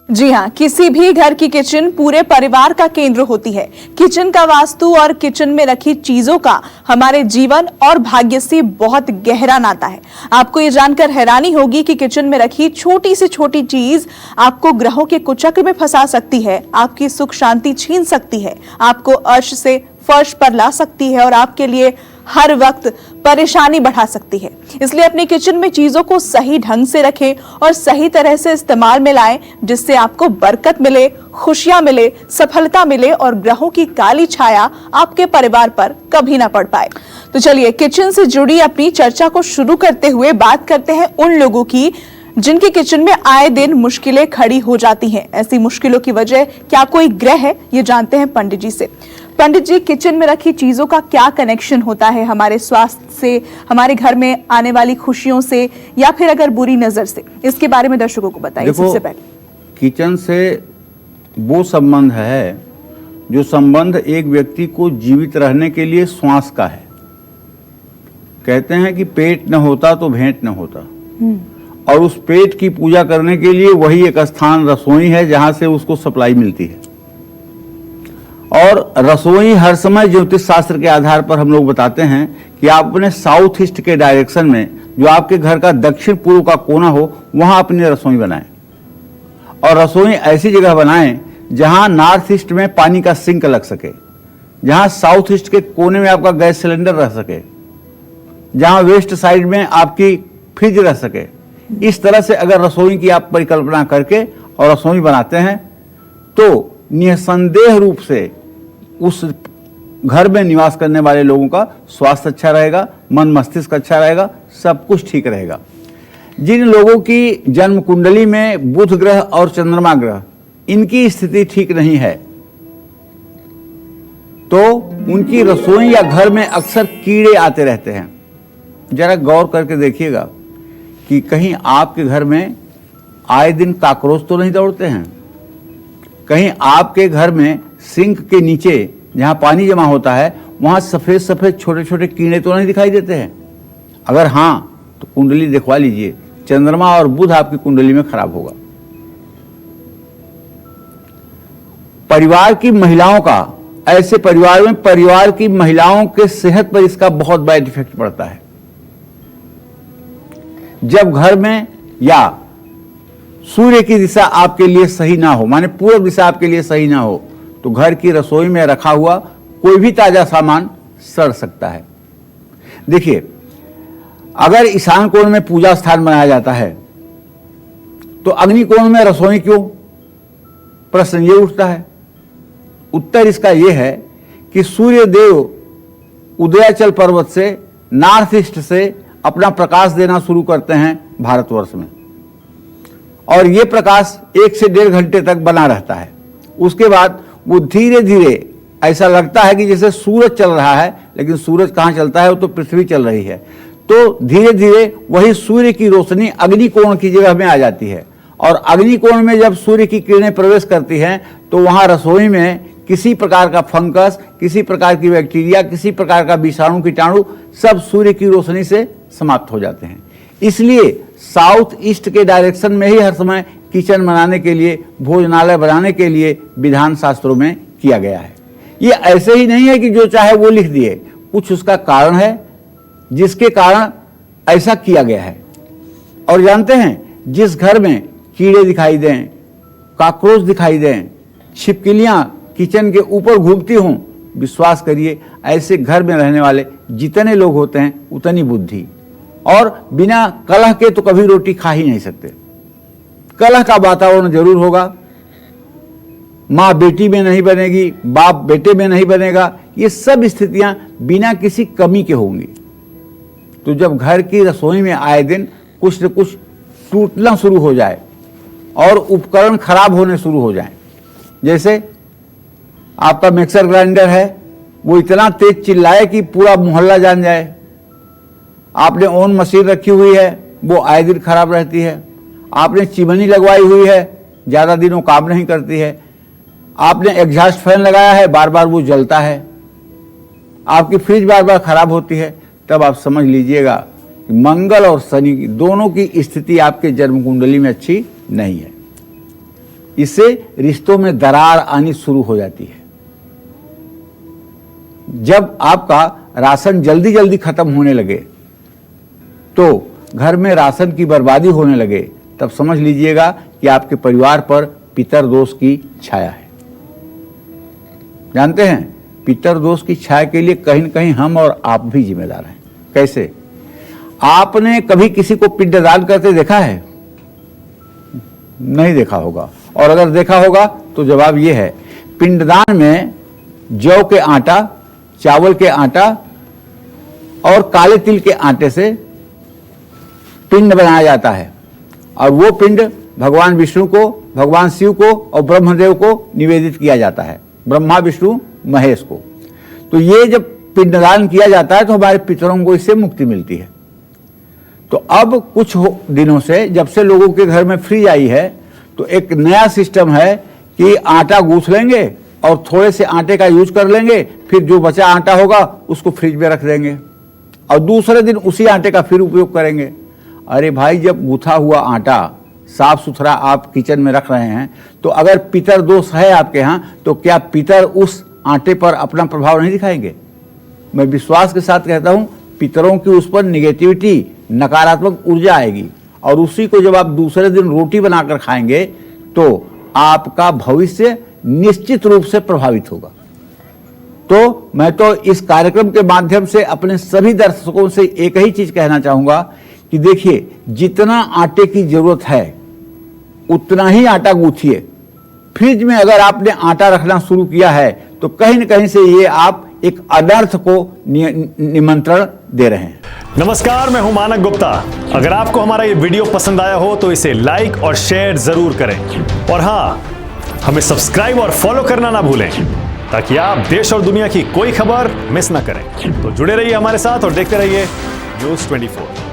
जी हाँ, किसी भी घर की किचन पूरे परिवार का केंद्र होती है। किचन का वास्तु और किचन में रखी चीजों का हमारे जीवन और भाग्य से बहुत गहरा नाता है। आपको ये जानकर हैरानी होगी कि किचन में रखी छोटी से छोटी चीज आपको ग्रहों के कुचक्र में फंसा सकती है, आपकी सुख शांति छीन सकती है, आपको अर्श से फर्श पर ला सकती है और आपके लिए हर वक्त परेशानी बढ़ा सकती है। इसलिए अपनी किचन में चीजों को सही ढंग से रखें और सही तरह से इस्तेमाल में लाएं, जिससे आपको बरकत मिले, खुशियां मिले, सफलता मिले और ग्रहों की काली छाया आपके परिवार पर कभी ना पड़ पाए। तो चलिए किचन से जुड़ी अपनी चर्चा को शुरू करते हुए बात करते हैं उन लोगों की जिनके किचन में आए दिन मुश्किलें खड़ी हो जाती हैं। ऐसी मुश्किलों की वजह क्या कोई ग्रह है, ये जानते हैं पंडित जी से। पंडित जी, किचन में रखी चीजों का क्या कनेक्शन होता है हमारे स्वास्थ्य से, हमारे घर में आने वाली खुशियों से, या फिर अगर बुरी नजर से? इसके बारे में दर्शकों को बताइए। सबसे पहले किचन से वो संबंध है जो संबंध एक व्यक्ति को जीवित रहने के लिए श्वास का है। कहते हैं कि पेट न होता तो भेंट न होता, और उस पेट की पूजा करने के लिए वही एक स्थान रसोई है जहां से उसको सप्लाई मिलती है। और रसोई हर समय ज्योतिष शास्त्र के आधार पर हम लोग बताते हैं कि आप अपने साउथ ईस्ट के डायरेक्शन में, जो आपके घर का दक्षिण पूर्व का कोना हो, वहां अपनी रसोई बनाएं। और रसोई ऐसी जगह बनाएं जहां नॉर्थ ईस्ट में पानी का सिंक लग सके, जहां साउथ ईस्ट के कोने में आपका गैस सिलेंडर रह सके, जहां वेस्ट साइड में आपकी फ्रिज रह सके। इस तरह से अगर रसोई की आप परिकल्पना करके और रसोई बनाते हैं तो निसंदेह रूप से उस घर में निवास करने वाले लोगों का स्वास्थ्य अच्छा रहेगा, मन मस्तिष्क अच्छा रहेगा, सब कुछ ठीक रहेगा। जिन लोगों की जन्म कुंडली में बुध ग्रह और चंद्रमा ग्रह, इनकी स्थिति ठीक नहीं है, तो उनकी रसोई या घर में अक्सर कीड़े आते रहते हैं। जरा गौर करके देखिएगा कि कहीं आपके घर में आए दिन कॉकरोच तो नहीं दौड़ते हैं? कहीं आपके घर में सिंक के नीचे जहां पानी जमा होता है वहां सफेद सफेद छोटे छोटे कीड़े तो नहीं दिखाई देते हैं? अगर हां तो कुंडली दिखवा लीजिए, चंद्रमा और बुध आपकी कुंडली में खराब होगा। परिवार की महिलाओं का, ऐसे परिवार में परिवार की महिलाओं के सेहत पर इसका बहुत बैड इफेक्ट पड़ता है। जब घर में या सूर्य की दिशा आपके लिए सही ना हो, माने पूर्व दिशा आपके लिए सही ना हो, तो घर की रसोई में रखा हुआ कोई भी ताजा सामान सड़ सकता है। देखिए, अगर ईशान कोण में पूजा स्थान बनाया जाता है तो अग्नि कोण में रसोई क्यों? प्रश्न ये उठता है। उत्तर इसका यह है कि सूर्य देव उदयाचल पर्वत से नॉर्थ ईस्ट से अपना प्रकाश देना शुरू करते हैं भारतवर्ष में, और ये प्रकाश 1 से 1.5 घंटे तक बना रहता है। उसके बाद वो धीरे धीरे ऐसा लगता है कि जैसे सूरज चल रहा है, लेकिन सूरज कहाँ चलता है? वो तो पृथ्वी चल रही है। तो धीरे धीरे वही सूर्य की रोशनी अग्निकोण की जगह में आ जाती है, और अग्निकोण में जब सूर्य की किरणें प्रवेश करती हैं तो वहाँ रसोई में किसी प्रकार का फंगस, किसी प्रकार की बैक्टीरिया, किसी प्रकार का विषाणु कीटाणु सब सूर्य की रोशनी से समाप्त हो जाते हैं। इसलिए साउथ ईस्ट के डायरेक्शन में ही हर समय किचन बनाने के लिए, भोजनालय बनाने के लिए विधान शास्त्रों में किया गया है। ये ऐसे ही नहीं है कि जो चाहे वो लिख दिए, कुछ उसका कारण है जिसके कारण ऐसा किया गया है। और जानते हैं, जिस घर में कीड़े दिखाई दें, कॉकरोच दिखाई दें, छिपकलियां किचन के ऊपर घूमती हों, विश्वास करिए ऐसे घर में रहने वाले जितने लोग होते हैं उतनी बुद्धि, और बिना कलह के तो कभी रोटी खा ही नहीं सकते। कलह का वातावरण जरूर होगा, माँ बेटी में नहीं बनेगी, बाप बेटे में नहीं बनेगा, ये सब स्थितियां बिना किसी कमी के होंगी। तो जब घर की रसोई में आए दिन कुछ न कुछ टूटना शुरू हो जाए और उपकरण खराब होने शुरू हो जाए, जैसे आपका मिक्सर ग्राइंडर है, वो इतना तेज चिल्लाए कि पूरा मोहल्ला जान जाए। आपने ओवन मशीन रखी हुई है, वो आए दिन खराब रहती है। आपने चिमनी लगवाई हुई है, ज़्यादा दिनों काम नहीं करती है। आपने एग्जॉस्ट फैन लगाया है, बार बार वो जलता है। आपकी फ्रिज बार बार खराब होती है। तब आप समझ लीजिएगा कि मंगल और शनि दोनों की स्थिति आपके जन्म कुंडली में अच्छी नहीं है। इससे रिश्तों में दरार आनी शुरू हो जाती है। जब आपका राशन जल्दी जल्दी खत्म होने लगे, तो घर में राशन की बर्बादी होने लगे, तब समझ लीजिएगा कि आपके परिवार पर पितर दोष की छाया है। जानते हैं, पितर दोष की छाया के लिए कहीं न कहीं हम और आप भी जिम्मेदार हैं। कैसे? आपने कभी किसी को पिंडदान करते देखा है? नहीं देखा होगा, और अगर देखा होगा तो जवाब यह है, पिंडदान में जौ के आटा, चावल के आटा और काले तिल के आटे से पिंड बनाया जाता है, और वो पिंड भगवान विष्णु को, भगवान शिव को और ब्रह्मदेव को निवेदित किया जाता है, ब्रह्मा विष्णु महेश को। तो ये जब पिंडदान किया जाता है तो हमारे पितरों को इससे मुक्ति मिलती है। तो अब कुछ दिनों से, जब से लोगों के घर में फ्रिज आई है, तो एक नया सिस्टम है कि आटा गूंथ लेंगे और थोड़े से आटे का यूज कर लेंगे, फिर जो बचा आटा होगा उसको फ्रिज में रख देंगे और दूसरे दिन उसी आटे का फिर उपयोग करेंगे। अरे भाई, जब गूथा हुआ आटा साफ सुथरा आप किचन में रख रहे हैं, तो अगर पितर दोष है आपके यहाँ, तो क्या पितर उस आटे पर अपना प्रभाव नहीं दिखाएंगे? मैं विश्वास के साथ कहता हूं, पितरों की उस पर निगेटिविटी, नकारात्मक ऊर्जा आएगी, और उसी को जब आप दूसरे दिन रोटी बनाकर खाएंगे तो आपका भविष्य निश्चित रूप से प्रभावित होगा। तो मैं तो इस कार्यक्रम के माध्यम से अपने सभी दर्शकों से एक ही चीज कहना चाहूंगा कि देखिए, जितना आटे की जरूरत है उतना ही आटा गूंथिए। फ्रिज में अगर आपने आटा रखना शुरू किया है तो कहीं न कहीं से ये आप एक अनर्थ को निमंत्रण दे रहे हैं। नमस्कार, मैं हूं मानक गुप्ता। अगर आपको हमारा ये वीडियो पसंद आया हो तो इसे लाइक और शेयर जरूर करें, और हां, हमें सब्सक्राइब और फॉलो करना ना भूलें, ताकि आप देश और दुनिया की कोई खबर मिस ना करें। तो जुड़े रहिए हमारे साथ और देखते रहिए न्यूज़ 24।